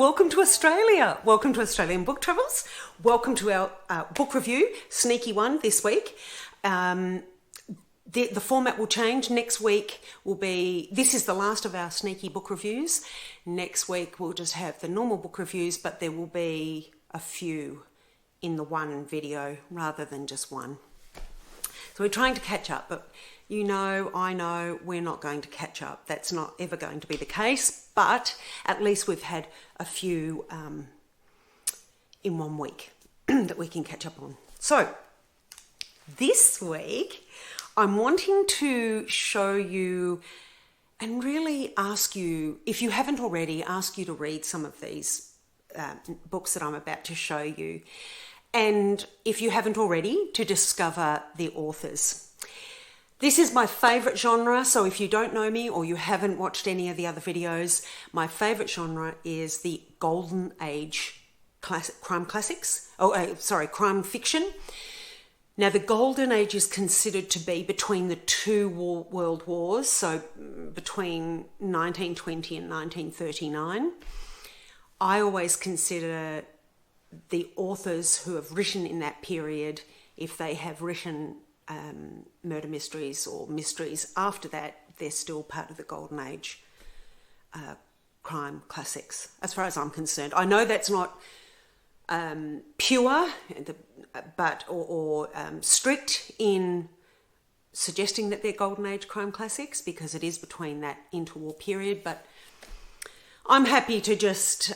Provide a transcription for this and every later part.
welcome to Australia. Welcome to Australian Book Travels. Welcome to our book review, sneaky one this week. The format will change. Next week will be, this is the last of our sneaky book reviews. Next week we'll just have the normal book reviews, but there will be a few in the one video rather than just one. So we're trying to catch up, but you know, I know we're not going to catch up. That's not ever going to be the case, but at least we've had a few in 1 week that we can catch up on. So this week, I'm wanting to show you and really ask you, if you haven't already, ask you to read some of these books that I'm about to show you. And if you haven't already, to discover the authors. This is my favourite genre, so if you don't know me or you haven't watched any of the other videos, my favourite genre is the Golden Age crime classics. Crime fiction. Now, the Golden Age is considered to be between the two world wars, so between 1920 and 1939. I always consider the authors who have written in that period, if they have written murder mysteries or mysteries after that, they're still part of the Golden Age crime classics, as far as I'm concerned. I know that's not pure, or strict in suggesting that they're Golden Age crime classics, because it is between that interwar period, but I'm happy to just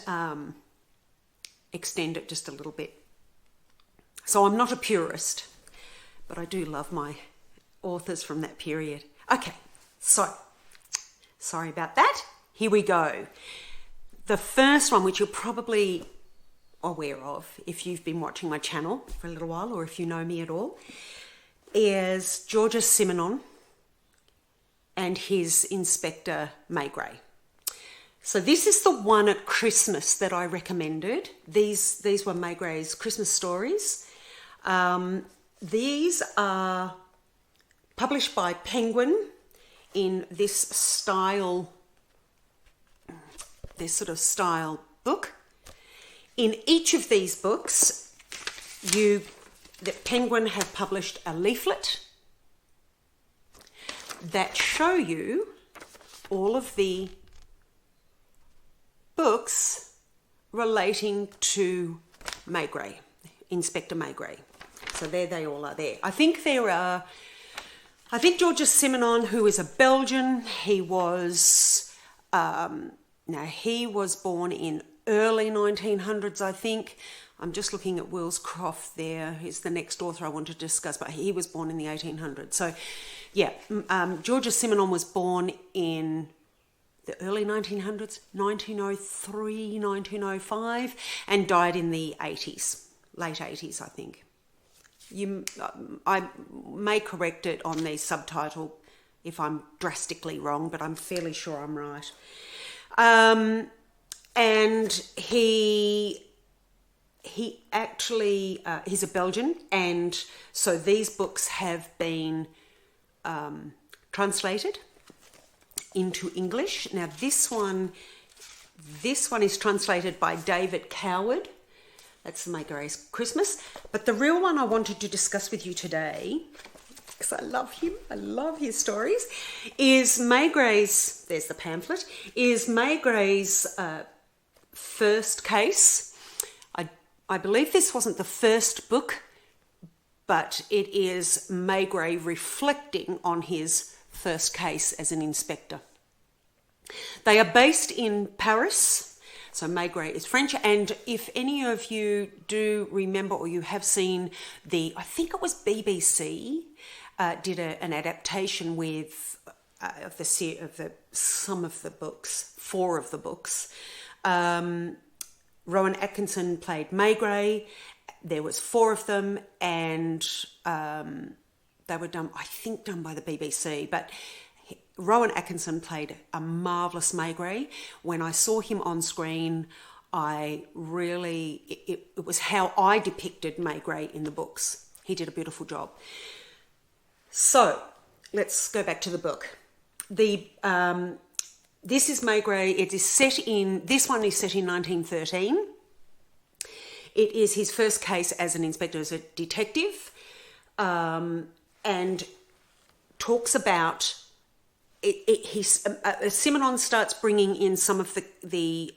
extend it just a little bit. So I'm not a purist, but I do love my authors from that period. Okay, so sorry about that. Here we go. The first one, which you're probably aware of if you've been watching my channel for a little while, or if you know me at all, is Georges Simenon and his Inspector Maigret. So this is the one at Christmas that I recommended. These were Maigret's Christmas stories. These are published by Penguin in this sort of style book. In each of these books, the Penguin have published a leaflet that show you all of the books relating to Maigret, Inspector Maigret. So there they all are there. I think Georges Simenon, who is a Belgian, he was born in early 1900s, I think. I'm just looking at Wills Croft there. He's the next author I want to discuss, but he was born in the 1800s. So yeah, Georges Simenon was born in the early 1900s, 1903, 1905, and died in the 80s, late 80s, I think. I may correct it on the subtitle if I'm drastically wrong, but I'm fairly sure I'm right. And he actually, he's a Belgian, and so these books have been translated into English. Now this one is translated by David Coward. That's Maigret's Christmas. But the real one I wanted to discuss with you today, because I love him, I love his stories, is Maigret's, there's the pamphlet, is Maigret's first case. I believe this wasn't the first book, but it is Maigret reflecting on his first case as an inspector. They are based in Paris. So Maigret is French, and if any of you do remember or you have seen I think it was BBC, did an adaptation with some of the books, 4 of the books. Rowan Atkinson played Maigret. There was 4 of them, and they were done by the BBC, but Rowan Atkinson played a marvellous Maigret. When I saw him on screen, it was how I depicted Maigret in the books. He did a beautiful job. So let's go back to the book. The this is Maigret. This one is set in 1913. It is his first case as an inspector, as a detective, and talks about Simenon starts bringing in some of the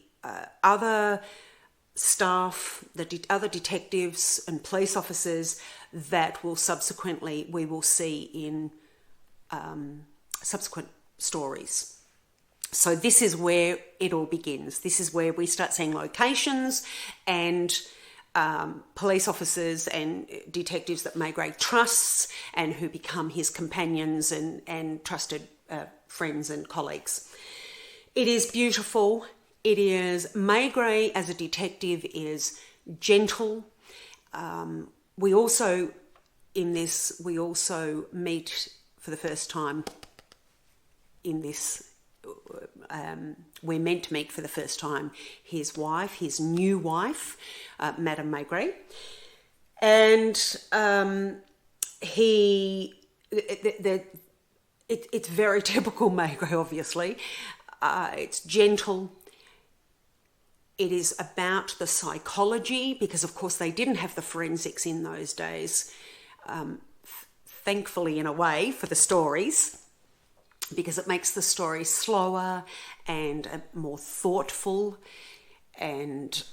other staff, other detectives and police officers that we will see in subsequent stories. So this is where it all begins. This is where we start seeing locations and police officers and detectives that Maigret trusts and who become his companions and trusted friends and colleagues. It is beautiful. Maigret as a detective is gentle. We also meet for the first time in this. We're meant to meet for the first time his new wife, Madame Maigret, and it's very typical Maigret, obviously. It's gentle. It is about the psychology, because of course they didn't have the forensics in those days, thankfully in a way for the stories, because it makes the story slower and more thoughtful, and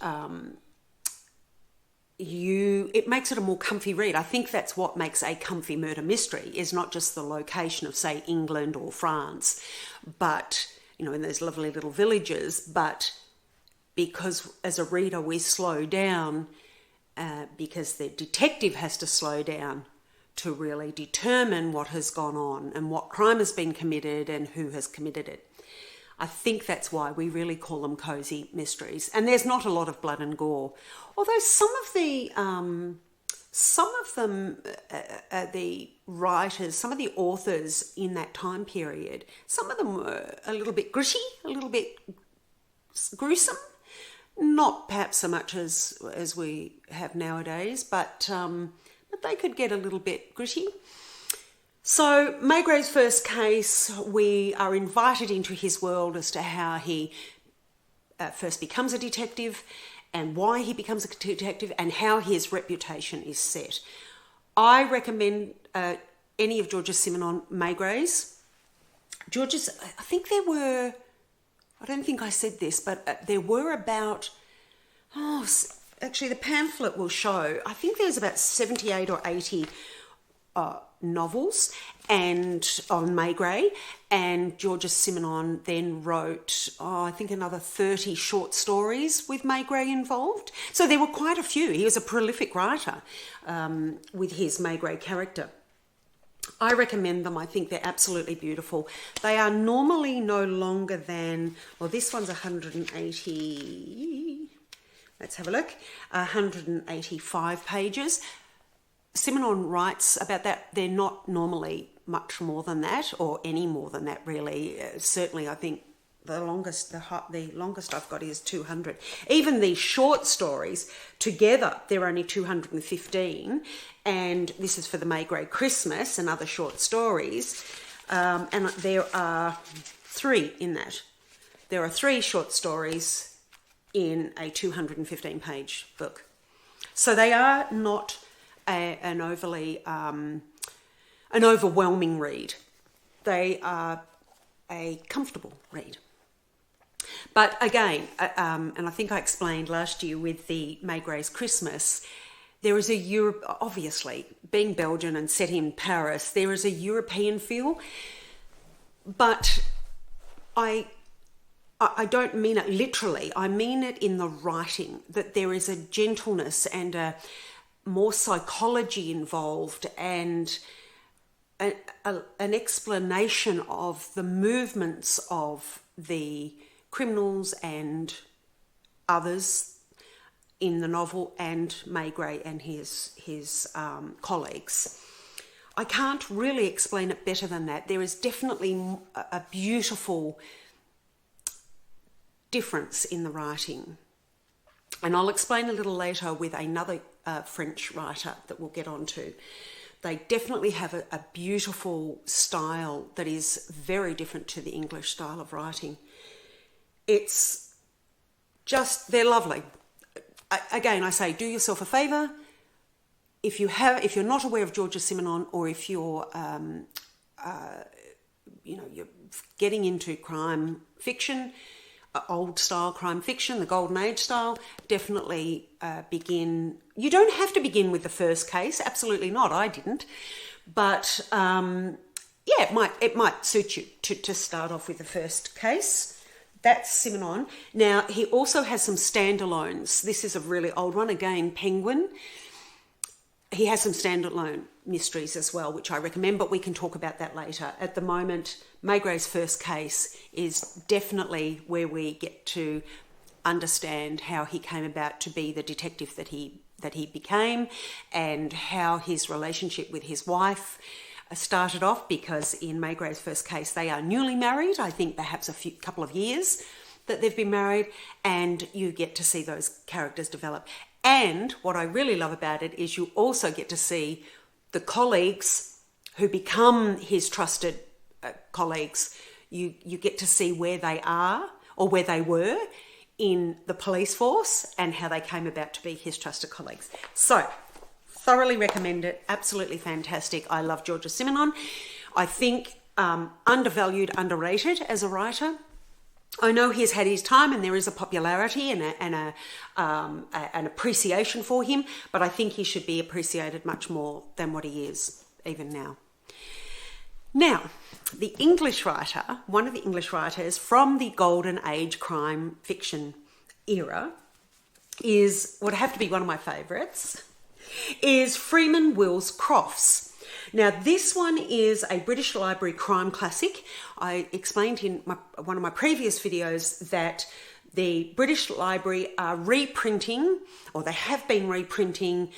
it makes it a more comfy read. I think that's what makes a comfy murder mystery, is not just the location of, say, England or France, but, in those lovely little villages, but because as a reader we slow down, because the detective has to slow down to really determine what has gone on and what crime has been committed and who has committed it. I think that's why we really call them cosy mysteries. And there's not a lot of blood and gore, although some of the writers, some of the authors in that time period, some of them were a little bit gritty, a little bit gruesome. Not perhaps so much as we have nowadays, but they could get a little bit gritty. So Maigret's first case, we are invited into his world as to how he first becomes a detective and why he becomes a detective and how his reputation is set. I recommend any of Georges Simenon Maigret's. I think there were, I don't think I said this, but there were about, actually the pamphlet will show, I think there's about 78 or 80 novels on Maigret, and Georges Simenon then wrote, I think another 30 short stories with Maigret involved. So there were quite a few. He was a prolific writer with his Maigret character. I recommend them. I think they're absolutely beautiful. They are normally no longer than, this one's 180, let's have a look, 185 pages. Simenon writes about that. They're not normally much more than that, or any more than that, really. Certainly, I think the longest I've got is 200. Even these short stories together, they're only 215. And this is for the Maigret Christmas and other short stories. And there are 3 in that. There are 3 short stories in a 215-page book. So they are not an overwhelming read. They are a comfortable read. But again, and I think I explained last year with the Maigret's Christmas, there is obviously, being Belgian and set in Paris, there is a European feel, but I don't mean it literally. I mean it in the writing, that there is a gentleness and a more psychology involved, and an explanation of the movements of the criminals and others in the novel, and Maigret and his colleagues. I can't really explain it better than that. There is definitely a beautiful difference in the writing. And I'll explain a little later with another French writer that we'll get onto. They definitely have a beautiful style that is very different to the English style of writing. it's just, they're lovely. Again, I say, do yourself a favour. If you're not aware of Georges Simenon, or if you're, you're getting into crime fiction, old style crime fiction, the golden age style, definitely begin. You don't have to begin with the first case. Absolutely not. I didn't. But it might suit you to start off with the first case. That's Simenon. Now, he also has some standalones. This is a really old one. Again, Penguin. He has some standalone mysteries as well, which I recommend, but we can talk about that later. At the moment, Maigray's first case is definitely where we get to understand how he came about to be the detective that he became, and how his relationship with his wife started off, because in Maigray's first case, they are newly married. I think perhaps couple of years that they've been married, and you get to see those characters develop. And what I really love about it is you also get to see the colleagues who become his trusted colleagues. You get to see where they are, or where they were in the police force, and how they came about to be his trusted colleagues. So, thoroughly recommend it. Absolutely fantastic. I love Georges Simenon. I think undervalued, underrated as a writer. I know he's had his time, and there is a popularity and an appreciation for him, but I think he should be appreciated much more than what he is, even now. Now, the English writer, one of the English writers from the golden age crime fiction era, would have to be one of my favourites, is Freeman Wills Crofts. Now, this one is a British Library crime classic. I explained in one of my previous videos that the British Library are reprinting, or they have been reprinting,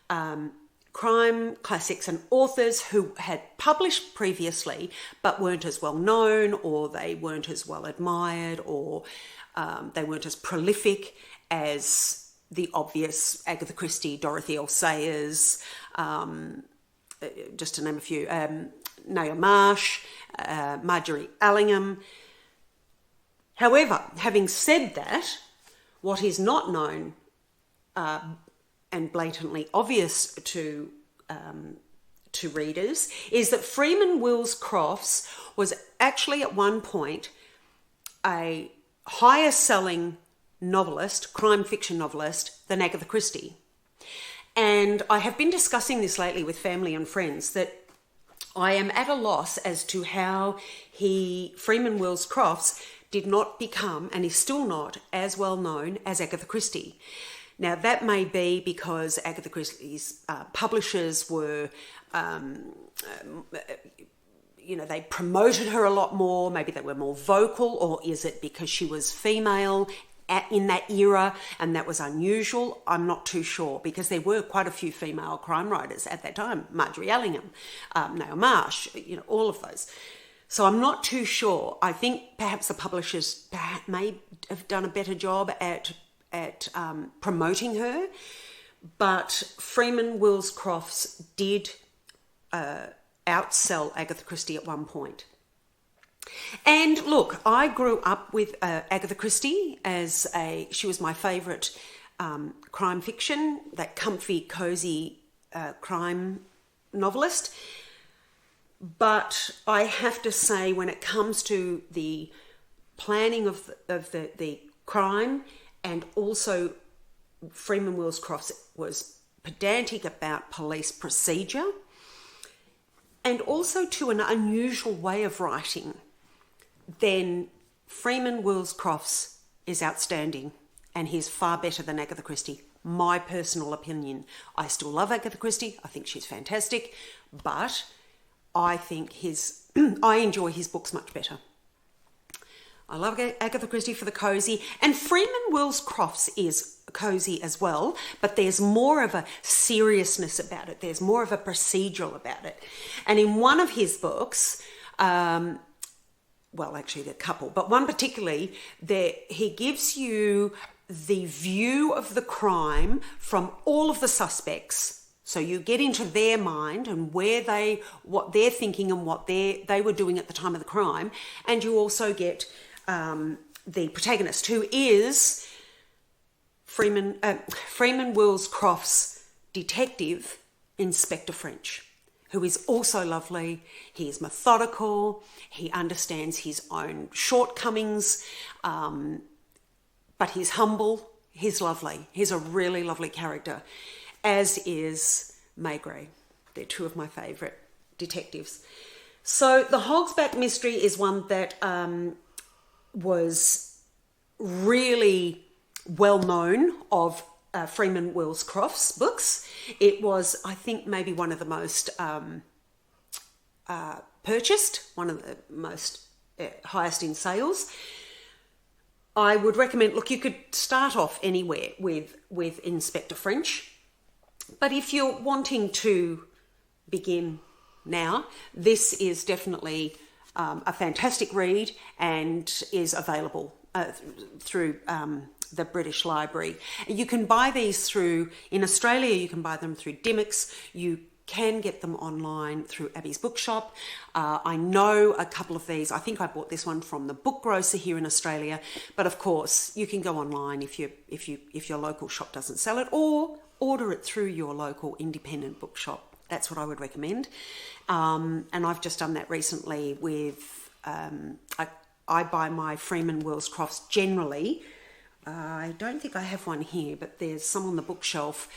crime classics and authors who had published previously but weren't as well known, or they weren't as well admired, or they weren't as prolific as the obvious Agatha Christie, Dorothy L. Sayers, just to name a few, Naomi Marsh, Marjorie Allingham. However, having said that, what is not known and blatantly obvious to readers is that Freeman Wills Crofts was actually at one point a higher selling novelist, crime fiction novelist, than Agatha Christie. And I have been discussing this lately with family and friends, that I am at a loss as to how Freeman Wills Crofts did not become, and is still not, as well known as Agatha Christie. Now, that may be because Agatha Christie's publishers were, they promoted her a lot more, maybe they were more vocal, or is it because she was female in that era and that was unusual? I'm not too sure, because there were quite a few female crime writers at that time. Marjorie Allingham, Naomi Marsh, all of those. So I'm not too sure. I think perhaps the publishers may have done a better job at promoting her, but Freeman Wills Crofts did outsell Agatha Christie at one point. And look, I grew up with Agatha Christie she was my favourite crime fiction, that comfy, cosy crime novelist. But I have to say, when it comes to the planning of the crime, and also Freeman Wills Crofts was pedantic about police procedure, and also to an unusual way of writing, then Freeman Wills Crofts is outstanding, and he's far better than Agatha Christie. My personal opinion. I still love Agatha Christie. I think she's fantastic, but I think I enjoy his books much better. I love Agatha Christie for the cosy, and Freeman Wills Crofts is cosy as well, but there's more of a seriousness about it. There's more of a procedural about it. And in one of his books, well, actually there are a couple, but one particularly, he gives you the view of the crime from all of the suspects. So you get into their mind and what they're thinking and what they were doing at the time of the crime. And you also get the protagonist, who is Freeman Wills Croft's detective, Inspector French, who is also lovely. He is methodical. He understands his own shortcomings, but he's humble. He's lovely. He's a really lovely character, as is Maigret. They're two of my favourite detectives. So the Hogsback Mystery is one that was really well known of Freeman Wills Croft's books. It was, I think, maybe one of the most purchased, one of the most highest in sales. I would recommend, look, you could start off anywhere with Inspector French, but if you're wanting to begin now, this is definitely a fantastic read and is available through the British Library. You can buy these in Australia, you can buy them through Dymocks. You can get them online through Abby's Bookshop. I know a couple of these. I think I bought this one from the Book Grocer here in Australia, but of course you can go online if your local shop doesn't sell it, or order it through your local independent bookshop. That's what I would recommend. And I've just done that recently with, I buy my Freeman Wills Crofts generally. I don't think I have one here, but there's some on the bookshelf.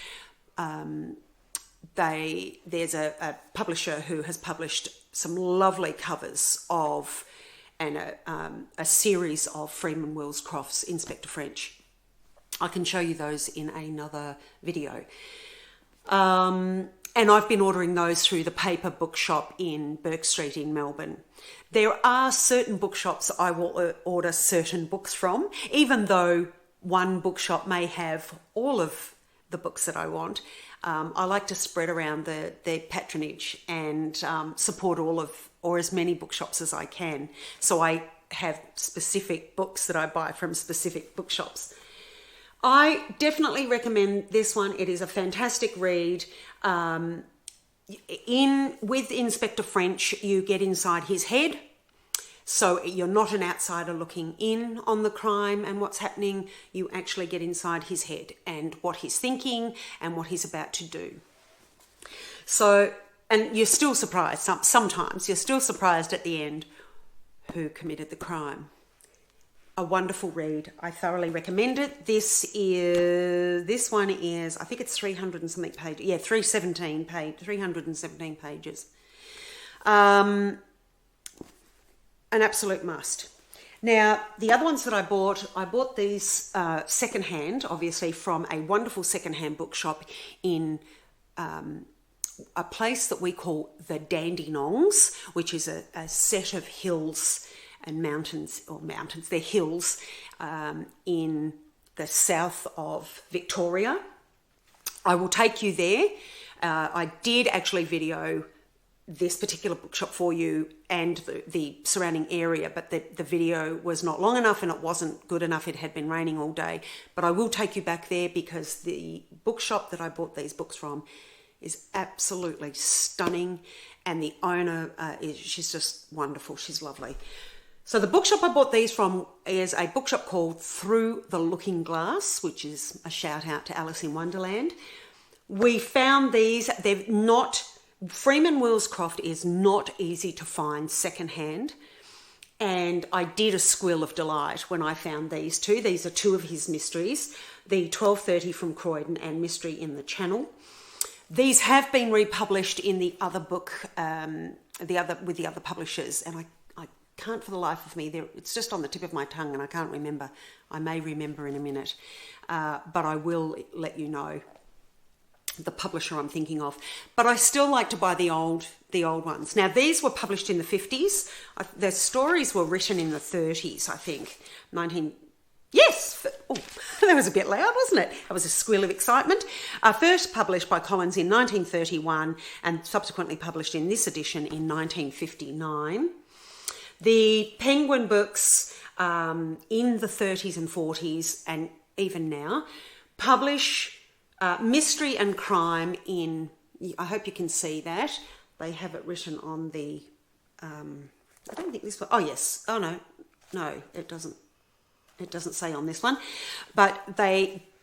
There's a publisher who has published some lovely covers of a series of Freeman Wills Crofts Inspector French. I can show you those in another video. And I've been ordering those through the Paper Bookshop in Burke Street in Melbourne. There are certain bookshops I will order certain books from, even though one bookshop may have all of the books that I want. I like to spread around their patronage and support or as many bookshops as I can. So I have specific books that I buy from specific bookshops. I definitely recommend this one. It is a fantastic read. With Inspector French, you get inside his head. So you're not an outsider looking in on the crime and what's happening. You actually get inside his head and what he's thinking and what he's about to do. So, and you're still surprised. Sometimes you're still surprised at the end who committed the crime. A wonderful read. I thoroughly recommend it. This one is, I think it's 300 and something pages. Yeah, 317 pages. An absolute must. Now, the other ones that I bought these secondhand, obviously from a wonderful secondhand bookshop in a place that we call the Dandenongs, which is a set of hills and mountains, they're hills in the south of Victoria. I will take you there. I did actually video this particular bookshop for you and the surrounding area, but the video was not long enough and it wasn't good enough. It had been raining all day, but I will take you back there because the bookshop that I bought these books from is absolutely stunning, and the owner she's just wonderful. She's lovely. So the bookshop I bought these from is a bookshop called Through the Looking Glass, which is a shout out to Alice in Wonderland. We found these. They're not, Freeman Wills Croft is not easy to find secondhand. And I did a squeal of delight when I found these two. These are two of his mysteries, the 1230 from Croydon and Mystery in the Channel. These have been republished in the other book, with the other publishers, and I can't for the life of me. It's just on the tip of my tongue, and I can't remember. I may remember in a minute, but I will let you know the publisher I'm thinking of. But I still like to buy the old ones. Now, these were published in the 50s. The stories were written in the 30s, I think. Yes! Oh, that was a bit loud, wasn't it? That was a squeal of excitement. First published by Collins in 1931 and subsequently published in this edition in 1959. The Penguin books in the 30s and 40s and even now publish mystery and crime in, I hope you can see that. They have it written on the, I don't think this one, oh yes, oh no, it doesn't. It doesn't say on this one, but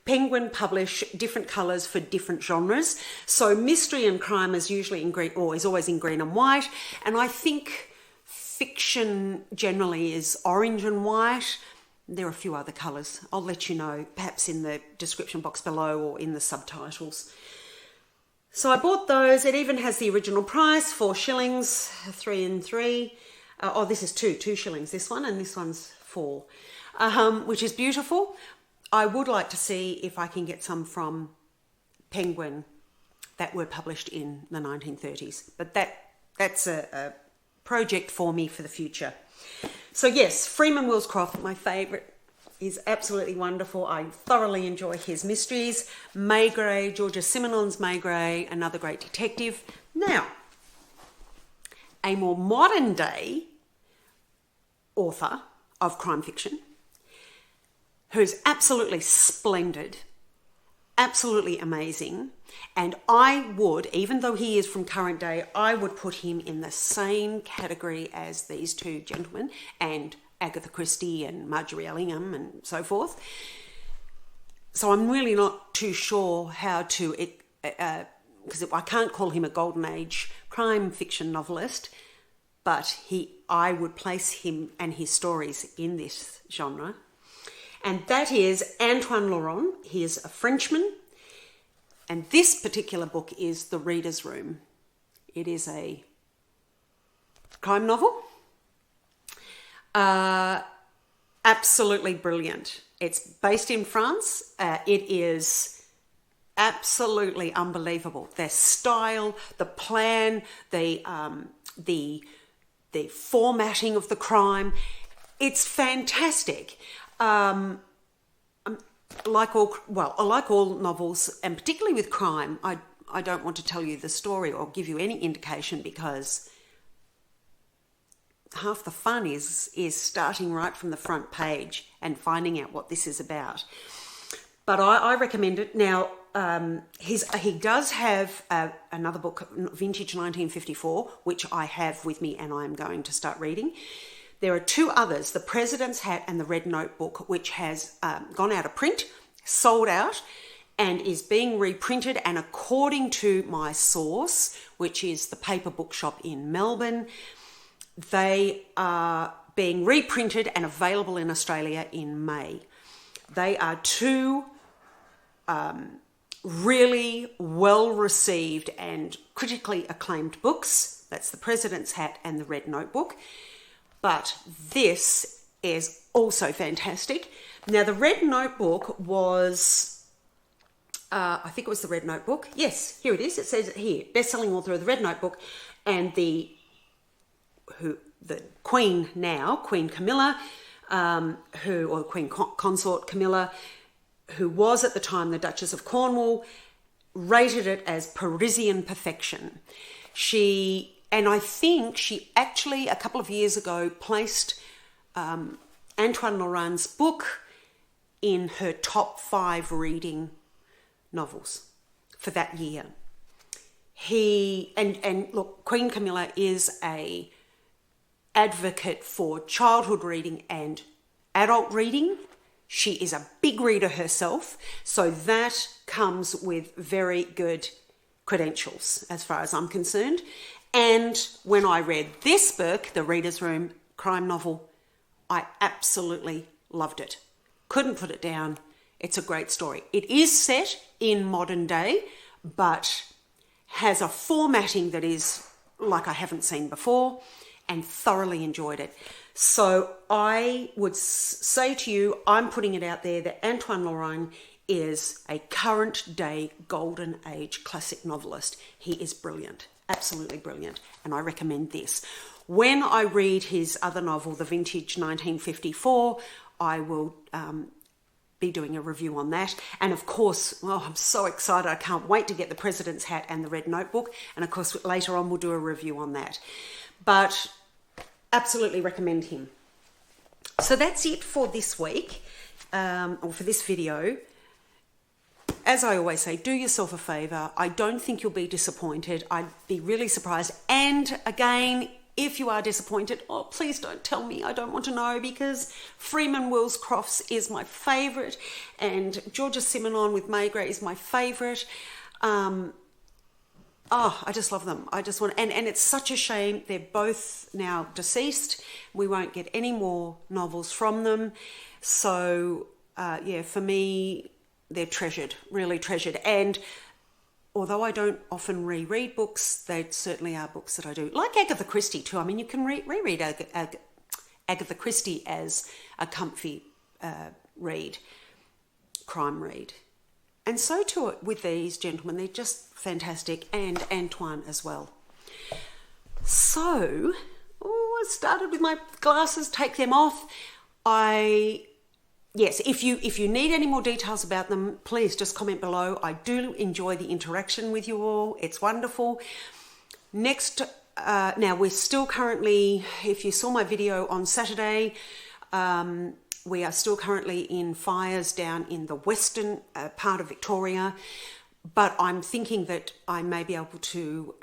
Penguin publish different colours for different genres. So mystery and crime is usually in green, or is always in green and white. And I think fiction generally is orange and white. There are a few other colours. I'll let you know, perhaps in the description box below or in the subtitles. So I bought those. It even has the original price, 4 shillings, 3 and 3. Oh, this is 2 shillings, this one, and this one's 4, which is beautiful. I would like to see if I can get some from Penguin that were published in the 1930s. But that's a project for me for the future. So yes, Freeman Wills Croft, my favourite, is absolutely wonderful. I thoroughly enjoy his mysteries. Maigret, Georgia Simenon's Maigret, another great detective. Now, a more modern day author of crime fiction who's absolutely splendid, absolutely amazing, and I would, even though he is from current day, I would put him in the same category as these 2 gentlemen and Agatha Christie and Marjorie Allingham and so forth. So I'm really not too sure how to, because I can't call him a golden age crime fiction novelist, but I would place him and his stories in this genre. And that is Antoine Lauron. He is a Frenchman. And this particular book is The Reader's Room. It is a crime novel. Absolutely brilliant. It's based in France. It is absolutely unbelievable. Their style, the plan, the formatting of the crime. It's fantastic. Like all novels, and particularly with crime, I don't want to tell you the story or give you any indication, because half the fun is starting right from the front page and finding out what this is about. But I recommend it. Now, he does have another book, Vintage 1954, which I have with me and I'm going to start reading. There are 2 others, The President's Hat and The Red Notebook, which has gone out of print, sold out, and is being reprinted. And according to my source, which is the Paper Bookshop in Melbourne, they are being reprinted and available in Australia in May. They are 2 really well-received and critically acclaimed books. That's The President's Hat and The Red Notebook. But this is also fantastic. Now, The Red Notebook was, I think it was The Red Notebook. Yes, here it is. It says it here. Best-selling author of The Red Notebook, and the Queen now, Queen Camilla, or Queen Consort Camilla, who was at the time the Duchess of Cornwall, rated it as Parisian perfection. And I think she actually, a couple of years ago, placed Antoine Lauron's book in her top 5 reading novels for that year. And look, Queen Camilla is a advocate for childhood reading and adult reading. She is a big reader herself, so that comes with very good credentials as far as I'm concerned. And when I read this book, The Reader's Room crime novel, I absolutely loved it. Couldn't put it down. It's a great story. It is set in modern day, but has a formatting that is like I haven't seen before, and thoroughly enjoyed it. So I would say to you, I'm putting it out there that Antoine Lauron is a current day golden age classic novelist. He is brilliant, absolutely brilliant, and I recommend this. When I read his other novel, The Vintage 1954, I will be doing a review on that. And of course, well, I'm so excited. I can't wait to get The President's Hat and The Red Notebook. And of course, later on, we'll do a review on that. But absolutely recommend him. So that's it for this week, or for this video. As I always say, do yourself a favour. I don't think you'll be disappointed. I'd be really surprised. And again, if you are disappointed, oh, please don't tell me. I don't want to know, because Freeman Wills Crofts is my favourite, and Georgia Simenon with Maigret is my favourite. I just love them. I just want, and it's such a shame they're both now deceased. We won't get any more novels from them. So, for me, they're treasured, really treasured. And although I don't often reread books, they certainly are books that I do. Like Agatha Christie too. I mean, you can reread Agatha Christie as a comfy read, crime read. And so too with these gentlemen, they're just fantastic, and Antoine as well. So, I started with my glasses, take them off. Yes, if you need any more details about them, please just comment below. I do enjoy the interaction with you all. It's wonderful. Next, now we're still currently, if you saw my video on Saturday, we are still currently in fires down in the western part of Victoria, but I'm thinking that I may be able to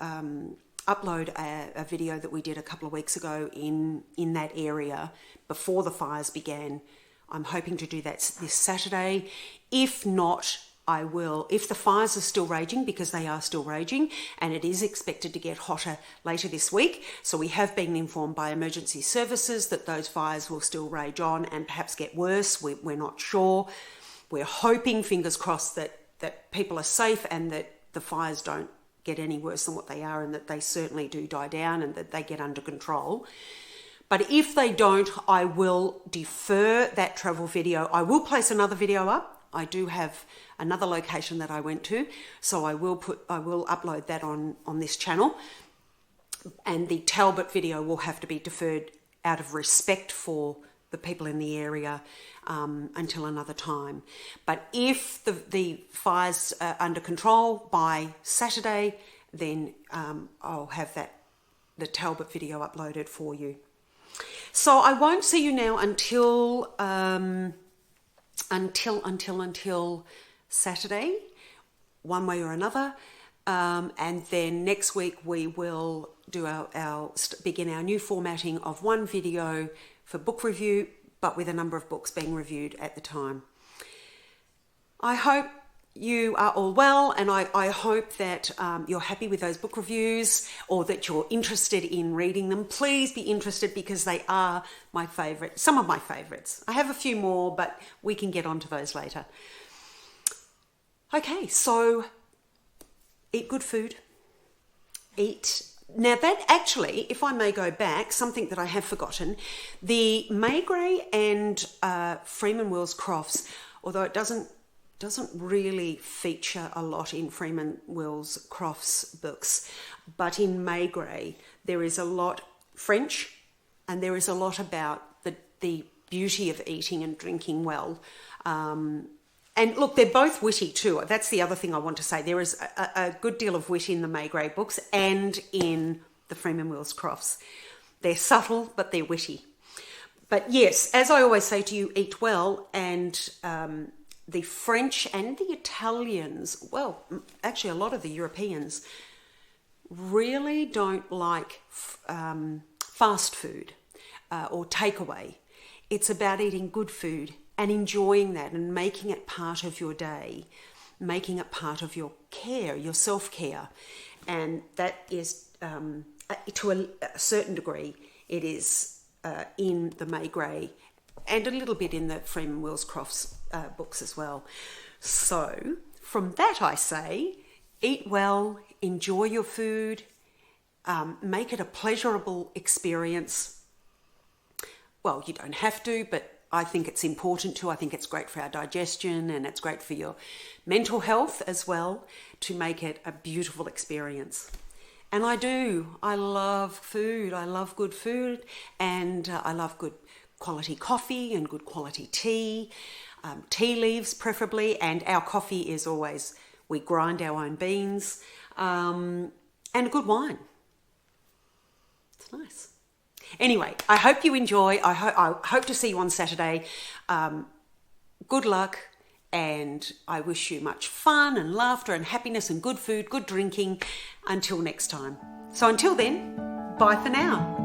upload a video that we did a couple of weeks ago in that area before the fires began. I'm hoping to do that this Saturday. If not, I will. If the fires are still raging, because they are still raging, and it is expected to get hotter later this week, so we have been informed by emergency services that those fires will still rage on and perhaps get worse. We're not sure. We're hoping, fingers crossed, that people are safe and that the fires don't get any worse than what they are, and that they certainly do die down and that they get under control. But if they don't, I will defer that travel video. I will place another video up. I do have another location that I went to, so I will upload that on this channel. And the Talbot video will have to be deferred out of respect for the people in the area until another time. But if the fires are under control by Saturday, then I'll have the Talbot video uploaded for you. So I won't see you now until Saturday, one way or another, and then next week we will do begin our new formatting of one video for book review, but with a number of books being reviewed at the time. I hope you are all well, and I hope that you're happy with those book reviews, or that you're interested in reading them. Please be interested, because they are my favourite, some of my favourites. I have a few more, but we can get onto those later. Okay, so eat good food. Now that actually, if I may go back, something that I have forgotten, the Maigret and Freeman Wills Crofts, although it doesn't really feature a lot in Freeman Wills Crofts books, but in Maigret there is a lot French, and there is a lot about the beauty of eating and drinking well. And look, they're both witty too. That's the other thing I want to say. There is a good deal of wit in the Maigret books and in the Freeman Wills Crofts. They're subtle, but they're witty. But yes, as I always say to you, eat well. And the French and the Italians, well, actually a lot of the Europeans, really don't like fast food or takeaway. It's about eating good food and enjoying that and making it part of your day, making it part of your care, your self-care. And that is, to a certain degree, it is in the Maigret and a little bit in the Freeman Wills Crofts books as well. So from that I say, eat well, enjoy your food, make it a pleasurable experience. Well, you don't have to, but I think it's important to. I think it's great for our digestion, and it's great for your mental health as well, to make it a beautiful experience. And I do. I love food. I love good food, and I love good quality coffee and good quality tea, tea leaves preferably, and our coffee is always, we grind our own beans, and a good wine. It's nice. Anyway, I hope you enjoy. I hope to see you on Saturday. Good luck, and I wish you much fun and laughter and happiness and good food, good drinking until next time. So until then, bye for now.